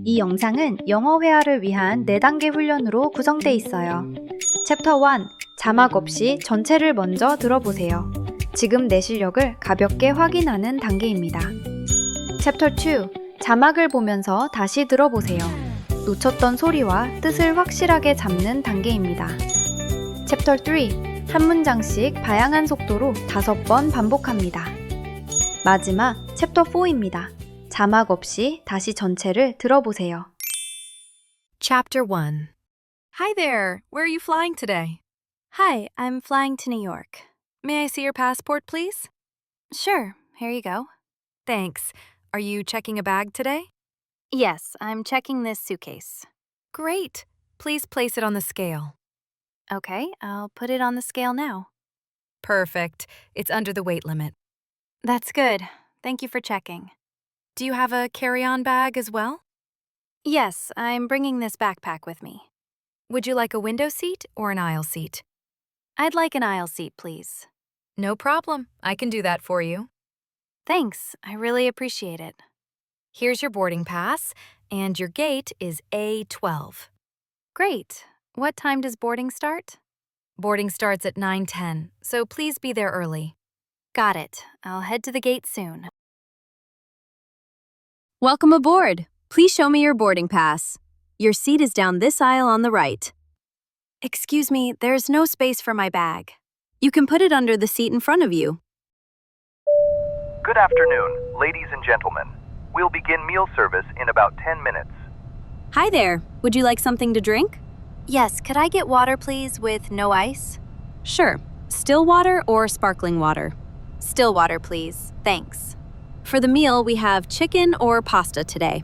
이 영상은 영어회화를 위한 4단계 훈련으로 구성되어 있어요. 챕터 1. 자막 없이 전체를 먼저 들어보세요. 지금 내 실력을 가볍게 확인하는 단계입니다. 챕터 2. 자막을 보면서 다시 들어보세요. 놓쳤던 소리와 뜻을 확실하게 잡는 단계입니다. 챕터 3. 한 문장씩 다양한 속도로 5번 반복합니다. 마지막 챕터 4입니다. 자막 없이 다시 전체를 들어보세요. Chapter 1. Hi there, where are you flying today? Hi, I'm flying to New York. May I see your passport, please? Sure, here you go. Thanks. Are you checking a bag today? Yes, I'm checking this suitcase. Great. Please place it on the scale. Okay, I'll put it on the scale now. Perfect. It's under the weight limit. That's good. Thank you for checking. Do you have a carry-on bag as well? Yes, I'm bringing this backpack with me. Would you like a window seat or an aisle seat? I'd like an aisle seat, please. No problem. I can do that for you. Thanks, I really appreciate it. Here's your boarding pass, and your gate is A12. Great. What time does boarding start? Boarding starts at 9:10, so please be there early. Got it. I'll head to the gate soon. Welcome aboard. Please show me your boarding pass. Your seat is down this aisle on the right. Excuse me, there's no space for my bag. You can put it under the seat in front of you. Good afternoon, ladies and gentlemen. We'll begin meal service in about 10 minutes. Hi there. Would you like something to drink? Yes, could I get water, please, with no ice? Sure. Still water or sparkling water? Still water, please. Thanks. For the meal, we have chicken or pasta today.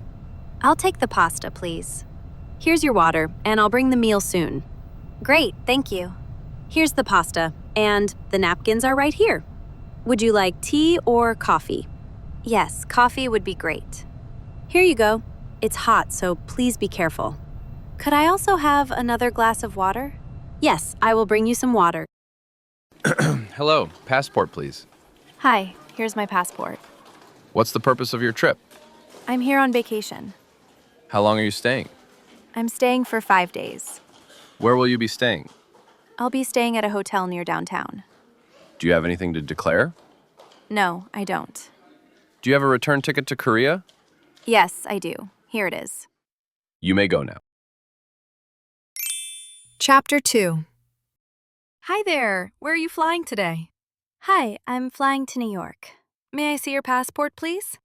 I'll take the pasta, please. Here's your water, and I'll bring the meal soon. Great, thank you. Here's the pasta, and the napkins are right here. Would you like tea or coffee? Yes, coffee would be great. Here you go. It's hot, so please be careful. Could I also have another glass of water? Yes, I will bring you some water. Hello, passport please. Hi, here's my passport. What's the purpose of your trip? I'm here on vacation. How long are you staying? I'm staying for 5 days. Where will you be staying? I'll be staying at a hotel near downtown. Do you have anything to declare? No, I don't. Do you have a return ticket to Korea? Yes, I do. Here it is. You may go now. Chapter 2. Hi there, where are you flying today? Hi, I'm flying to New York. May I see your passport, please?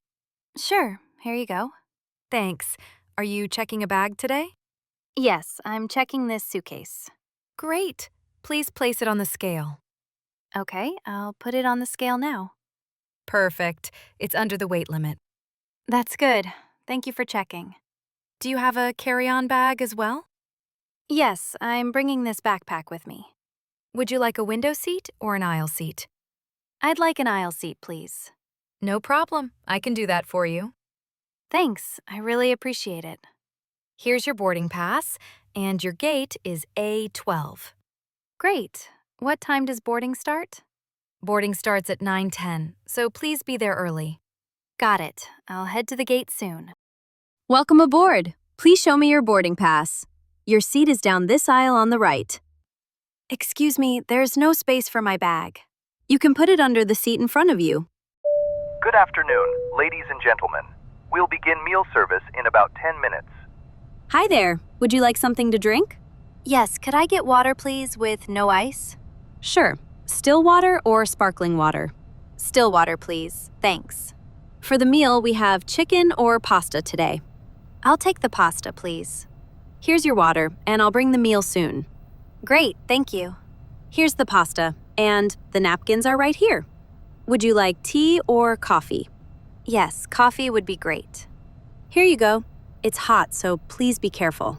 Sure, here you go. Thanks. Are you checking a bag today? Yes, I'm checking this suitcase. Great. Please place it on the scale. Okay, I'll put it on the scale now. Perfect. It's under the weight limit. That's good. Thank you for checking. Do you have a carry-on bag as well? Yes, I'm bringing this backpack with me. Would you like a window seat or an aisle seat? I'd like an aisle seat, please. No problem. I can do that for you. Thanks, I really appreciate it. Here's your boarding pass, and your gate is A12. Great. What time does boarding start? Boarding starts at 9:10, so please be there early. Got it. I'll head to the gate soon. Welcome aboard. Please show me your boarding pass. Your seat is down this aisle on the right. Excuse me, there's no space for my bag. You can put it under the seat in front of you. Good afternoon, ladies and gentlemen. We'll begin meal service in about 10 minutes. Hi there. Would you like something to drink? Yes, could I get water, please, with no ice? Sure. Still water or sparkling water? Still water, please. Thanks. For the meal, we have chicken or pasta today. I'll take the pasta, please. Here's your water, and I'll bring the meal soon. Great, thank you. Here's the pasta, and the napkins are right here. Would you like tea or coffee? Yes, coffee would be great. Here you go. It's hot, so please be careful.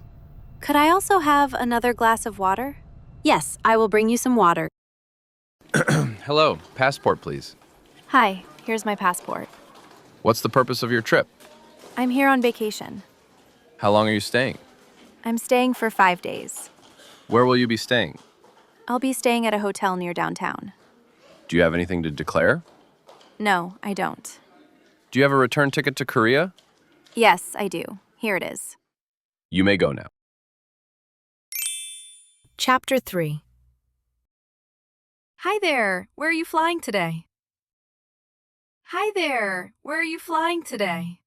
Could I also have another glass of water? Yes, I will bring you some water. Hello, passport please. Hi, here's my passport. What's the purpose of your trip? I'm here on vacation. How long are you staying? I'm staying for 5 days. Where will you be staying? I'll be staying at a hotel near downtown. Do you have anything to declare? No, I don't. Do you have a return ticket to Korea? Yes, I do. Here it is. You may go now. Chapter 3. Hi there, where are you flying today? Hi there, where are you flying today?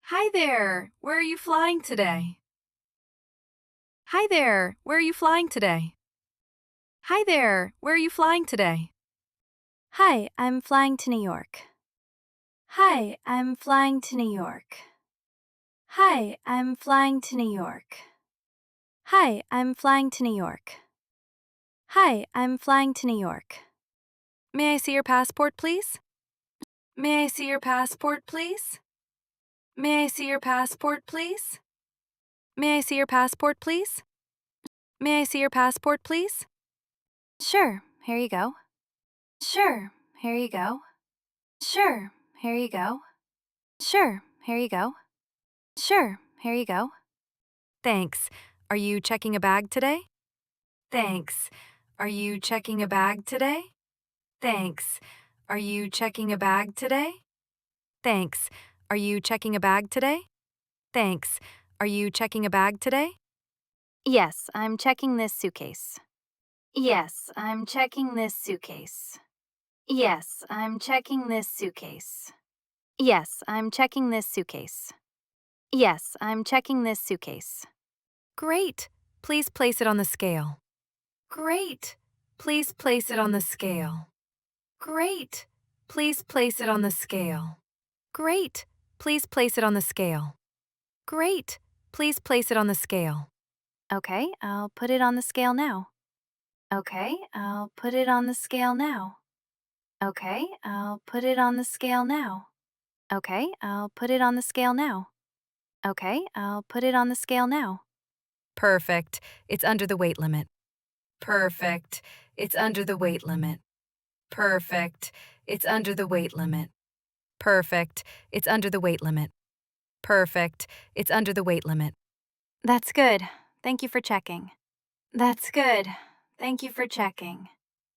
Hi there, where are you flying today? Hi there, where are you flying today? Hi there, where are you flying today? Hi, I'm flying to New York. Hi, I'm flying to New York. Hi, I'm flying to New York. Hi, I'm flying to New York. Hi, I'm flying to New York. May I see your passport, please? May I see your passport, please? May I see your passport, please? May I see your passport, please? May I see your passport, please? Sure, here you go. Sure, here you go. Sure, here you go. Sure, here you go. Sure, here you go. Thanks. Are you checking a bag today? Thanks. Are you checking a bag today? Thanks. Are you checking a bag today? Thanks. Are you checking a bag today? Thanks. Are you checking a bag today? Yes, I'm checking this suitcase. Yes, I'm checking this suitcase. Yes, I'm checking this suitcase. Yes, I'm checking this suitcase. Yes, I'm checking this suitcase. Great. Please place it on the scale. Great. Please place it on the scale. Great. Please place it on the scale. Great. Please place it on the scale. Great. Please place it on the scale. Okay, I'll put it on the scale now. Okay, I'll put it on the scale now. Okay, I'll put it on the scale now. Okay, I'll put it on the scale now. Okay, I'll put it on the scale now. Perfect. It's under the weight limit. Perfect. It's under the weight limit. Perfect. It's under the weight limit. Perfect. It's under the weight limit. Perfect. It's under the weight limit. That's good. Thank you for checking. That's good. Thank you for checking.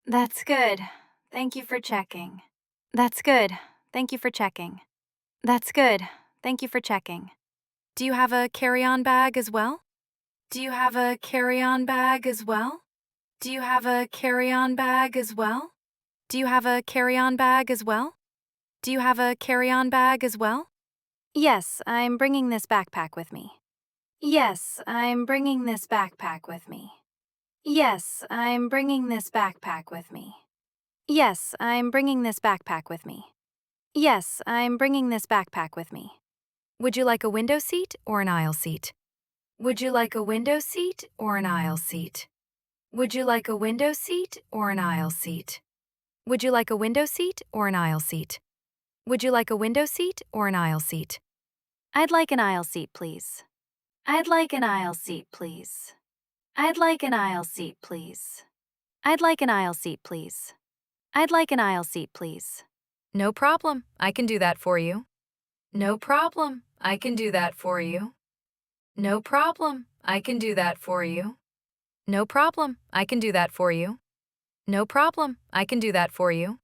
That's good. Thank you for checking. That's good. Thank you for checking. That's good. Thank you for checking. Do you have a carry-on bag as well? Do you have a carry-on bag as well? Do you have a carry-on bag as well? Do you have a carry-on bag as well? Do you have a carry-on bag as well? Yes, I'm bringing this backpack with me. Yes, I'm bringing this backpack with me. Yes, I'm bringing this backpack with me. Yes, I'm bringing this backpack with me. Yes, I'm bringing this backpack with me. Would you like a window seat or an aisle seat? Would you like a window seat or an aisle seat? Would you like a window seat or an aisle seat? Would you like a window seat or an aisle seat? Would you like a window seat or an aisle seat? I'd like an aisle seat, please. I'd like an aisle seat, please. I'd like an aisle seat, please. I'd like an aisle seat, please. I'd like an aisle seat, please. No problem. I can do that for you. No problem. I can do that for you. No problem. I can do that for you. No problem. I can do that for you. No problem. I can do that for you.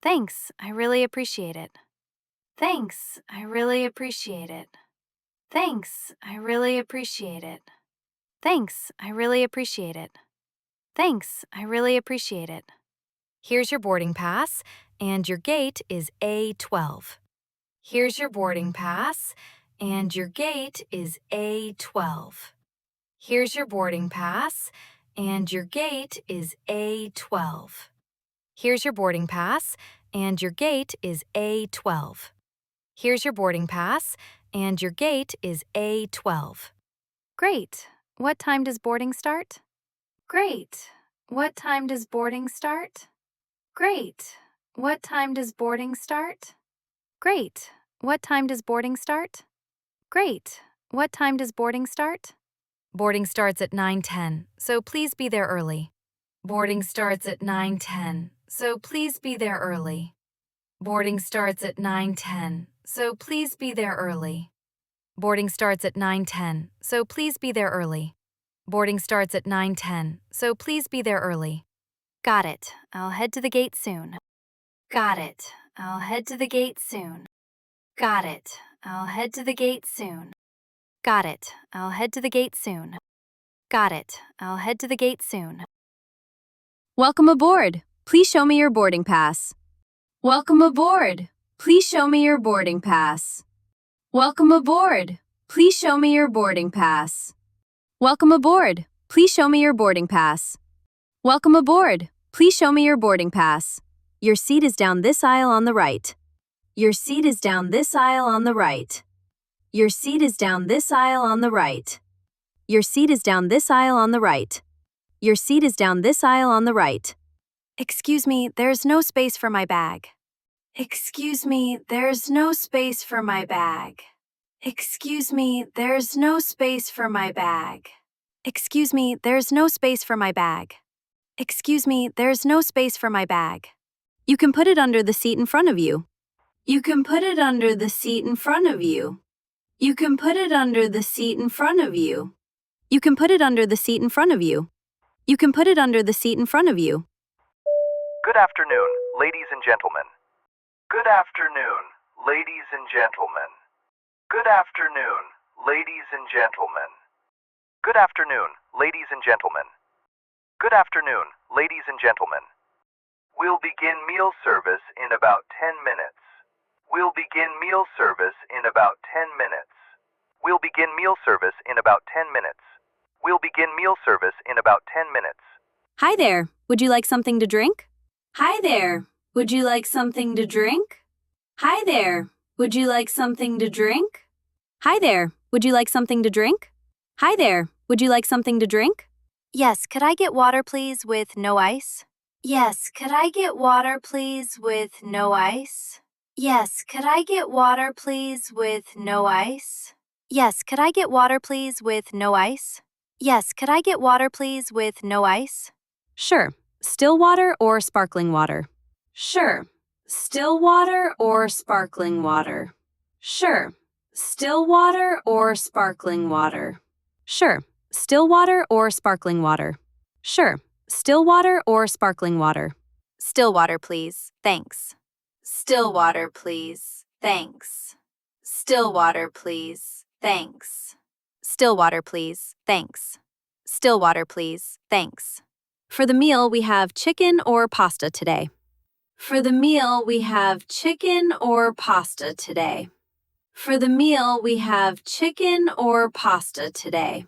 Thanks, I really appreciate it. Thanks, I really appreciate it. Thanks, I really appreciate it. Thanks, I really appreciate it. Thanks, I really appreciate it. Here's your boarding pass, and your gate is A12. Here's your boarding pass, and your gate is A12. Here's your boarding pass, and your gate is A12. Here's your boarding pass, and your gate is A12. Here's your boarding pass, and your gate is A12. Great. What time does boarding start? Great. What time does boarding start? Great. What time does boarding start? Great. What time does boarding start? Great. What time does boarding start? Boarding starts at 9:10, so please be there early. Boarding starts at 9:10, so please be there early. Boarding starts at 9:10, so please be there early. Boarding starts at 9:10, so please be there early. Boarding starts at 9:10, so please be there early. Got it. I'll head to the gate soon. Got it. I'll head to the gate soon. Got it. I'll head to the gate soon. Got it. I'll head to the gate soon. Got it. I'll head to the gate soon. Welcome aboard. Please show me your boarding pass. Welcome aboard. Please show me your boarding pass. Welcome aboard. Please show me your boarding pass. Welcome aboard. Please show me your boarding pass. Welcome aboard. Please show me your boarding pass. Your seat is down this aisle on the right. Your seat is down this aisle on the right. Your seat is down this aisle on the right. Your seat is down this aisle on the right. Your seat is down this aisle on the right. Excuse me, there's no space for my bag. Excuse me, there's no space for my bag. Excuse me, there's no space for my bag. Excuse me, there's no space for my bag. Excuse me, there's no space for my bag. You can put it under the seat in front of you. You can put it under the seat in front of you. You can put it under the seat in front of you. You can put it under the seat in front of you. You can put it under the seat in front of you. Good afternoon, ladies and gentlemen. Good afternoon, ladies and gentlemen. Good afternoon, ladies and gentlemen. Good afternoon, ladies and gentlemen. Good afternoon, ladies and gentlemen. We'll begin meal service in about 10 minutes. We'll begin meal service in about 10 minutes. We'll begin meal service in about 10 minutes. We'll begin meal service in about 10 minutes. Hi there. Would you like something to drink? Hi there. Would you like something to drink? Hi there. Would you like something to drink? Hi there. Would you like something to drink? Hi there. Would you like something to drink? Yes, could I get water, please, with no ice? Yes, could I get water, please, with no ice? Yes, could I get water, please, with no ice? Yes, could I get water, please, with no ice? Yes, could I get water, please, with no ice? Sure. Still water or sparkling water? Sure. Still water or sparkling water? Sure. Still water or sparkling water? Sure. Still water or sparkling water? Sure. Still water or sparkling water? Still water, please. Thanks. Still water, please. Thanks. Still water, please. Thanks. Still water, please. Thanks. Still water, please. Thanks. For the meal, we have chicken or pasta today. For the meal, we have chicken or pasta today. For the meal, we have chicken or pasta today.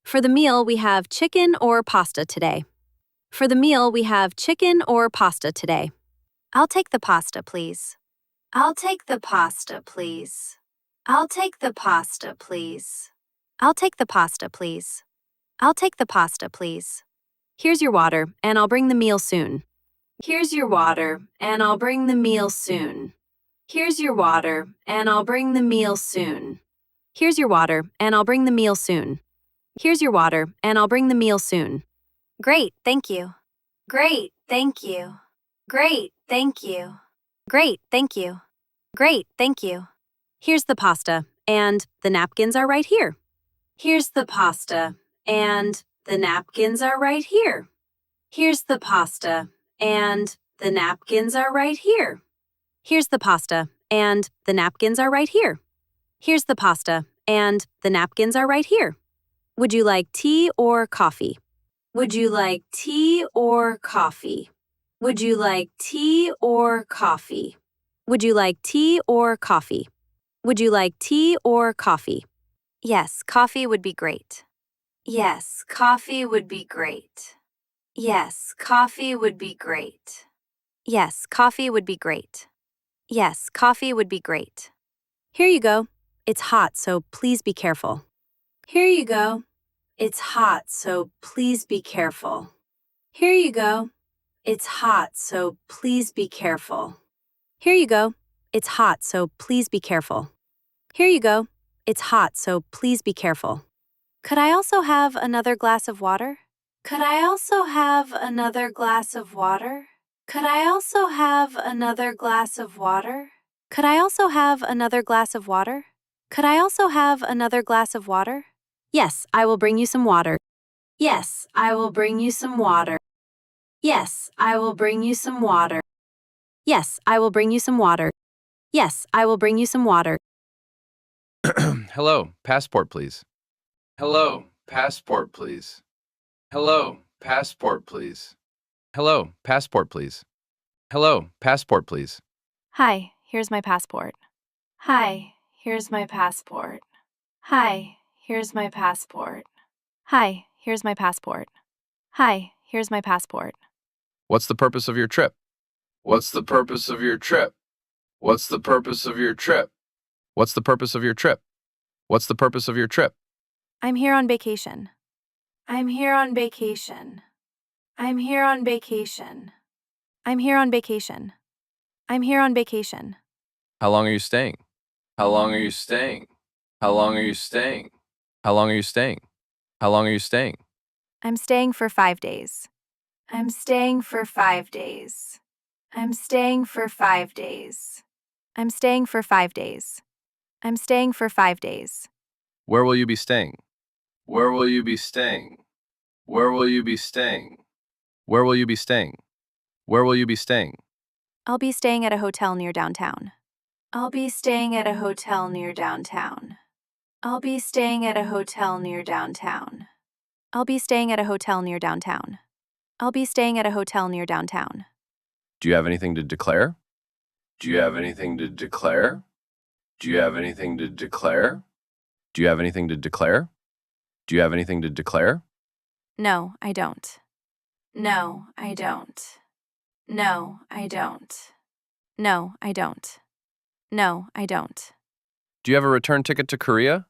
For the meal, we have chicken or pasta today. For the meal, we have chicken or pasta today. I'll take the pasta, please. I'll take the pasta, please. I'll take the pasta, please. I'll take the pasta, please. I'll take the pasta, please. Here's your water, and I'll bring the meal soon. Here's your water, and I'll bring the meal soon. Here's your water, and I'll bring the meal soon. Here's your water, and I'll bring the meal soon. Here's your water, and I'll bring the meal soon. Great, thank you. Great, thank you. Great, thank you. Great, thank you. Great, thank you. Here's the pasta, and the napkins are right here. Here's the pasta, and the napkins are right here. Here's the pasta, and the napkins are right here. Here's the pasta, and the napkins are right here. Here's the pasta, and the napkins are right here. Would you like tea or coffee? Would you like tea or coffee? Would you like tea or coffee? Would you like tea or coffee? Would you like tea or coffee? Yes, coffee would be great. Yes, coffee would be great. Yes, coffee would be great. Yes, coffee would be great. Yes, coffee would be great. Here you go. It's hot, so please be careful. Here you go. It's hot, so please be careful. Here you go. It's hot, so please be careful. Here you go. It's hot, so please be careful. Here you go. It's hot, so please be careful. Could I also have another glass of water? Could I also have another glass of water? Could I also have another glass of water? Could I also have another glass of water? Could I also have another glass of water? Yes, I will bring you some water. Yes, I will bring you some water. Yes, I will bring you some water. Yes, I will bring you some water. Yes, I will bring you some water. Hello, passport, please. Hello, passport, please. Hello, passport, please. Hello, passport, please. Hello, passport, please. Hi, here's my passport. Hi, here's my passport. Hi, here's my passport. Hi, here's my passport. Hi, here's my passport. What's the purpose of your trip? What's the purpose of your trip? What's the purpose of your trip? What's the purpose of your trip? What's the purpose of your trip? I'm here on vacation. I'm here on vacation. I'm here on vacation. I'm here on vacation. I'm here on vacation. How long are you staying? How long are you staying? How long are you staying? How long are you staying? How long are you staying? I'm staying for 5 days. I'm staying for 5 days. I'm staying for 5 days. I'm staying for 5 days. I'm staying for 5 days. Where will you be staying? Where will you be staying? Where will you be staying? Where will you be staying? Where will you be staying? I'll be staying at a hotel near downtown. I'll be staying at a hotel near downtown. I'll be staying at a hotel near downtown. I'll be staying at a hotel near downtown. I'll be staying at a hotel near downtown. Do you have anything to declare? Do you have anything to declare? Do you have anything to declare? Do you have anything to declare? Do you have anything to declare? No, I don't. No, I don't. No, I don't. No, I don't. No, I don't. Do you have a return ticket to Korea?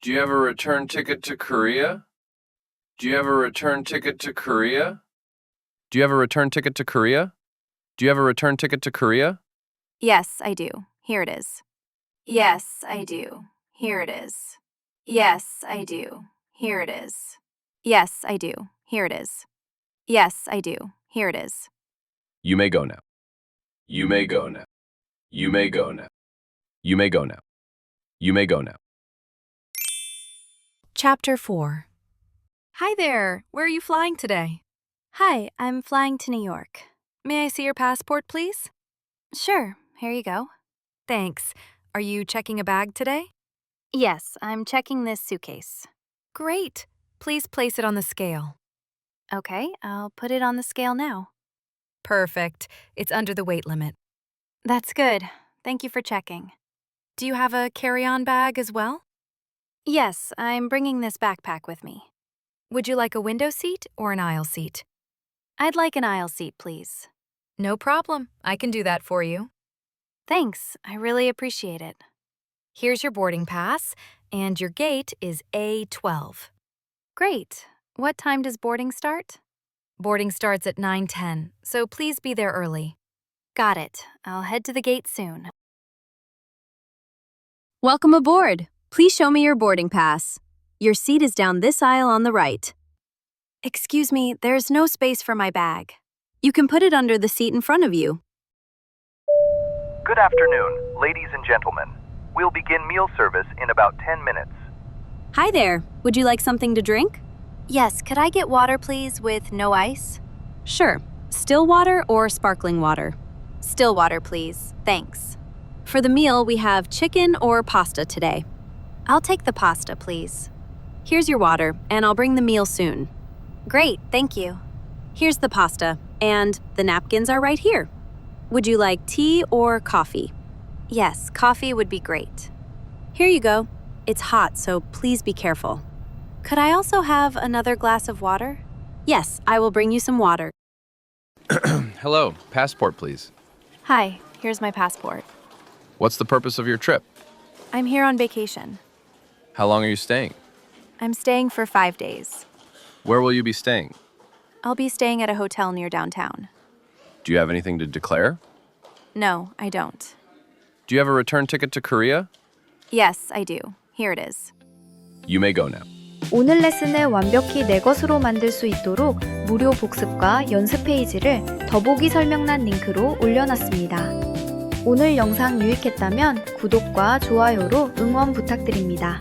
Do you have a return ticket to Korea? Do you have a return ticket to Korea? Do you have a return ticket to Korea? Do you have a return ticket to Korea? Yes, I do. Here it is. Yes, I do. Here it is. Yes, I do. Here it is. Yes, I do. Here it is. Yes, I do. Here it is. You may go now. You may go now. You may go now. You may go now. You may go now. Chapter 4. Hi there. Where are you flying today? Hi, I'm flying to New York. May I see your passport, please? Sure, here you go. Thanks. Are you checking a bag today? Yes, I'm checking this suitcase. Great. Please place it on the scale. Okay, I'll put it on the scale now. Perfect. It's under the weight limit. That's good. Thank you for checking. Do you have a carry-on bag as well? Yes, I'm bringing this backpack with me. Would you like a window seat or an aisle seat? I'd like an aisle seat, please. No problem. I can do that for you. Thanks, I really appreciate it. Here's your boarding pass, and your gate is A12. Great. What time does boarding start? Boarding starts at 9:10, so please be there early. Got it. I'll head to the gate soon. Welcome aboard. Please show me your boarding pass. Your seat is down this aisle on the right. Excuse me, there's no space for my bag. You can put it under the seat in front of you. Good afternoon, ladies and gentlemen. We'll begin meal service in about 10 minutes. Hi there. Would you like something to drink? Yes, could I get water, please, with no ice? Sure. Still water or sparkling water? Still water, please. Thanks. For the meal, we have chicken or pasta today. I'll take the pasta, please. Here's your water, and I'll bring the meal soon. Great, thank you. Here's the pasta, and the napkins are right here. Would you like tea or coffee? Yes, coffee would be great. Here you go. It's hot, so please be careful. Could I also have another glass of water? Yes, I will bring you some water. Hello, passport, please. Hi, here's my passport. What's the purpose of your trip? I'm here on vacation. How long are you staying? I'm staying for 5 days. Where will you be staying? I'll be staying at a hotel near downtown. Do you have anything to declare? No, I don't. Do you have a return ticket to Korea? Yes, I do. Here it is. You may go now. 오늘 레슨을 완벽히 내 것으로 만들 수 있도록 무료 복습과 연습 페이지를 더보기 설명란 링크로 올려놨습니다. 오늘 영상 유익했다면 구독과 좋아요로 응원 부탁드립니다.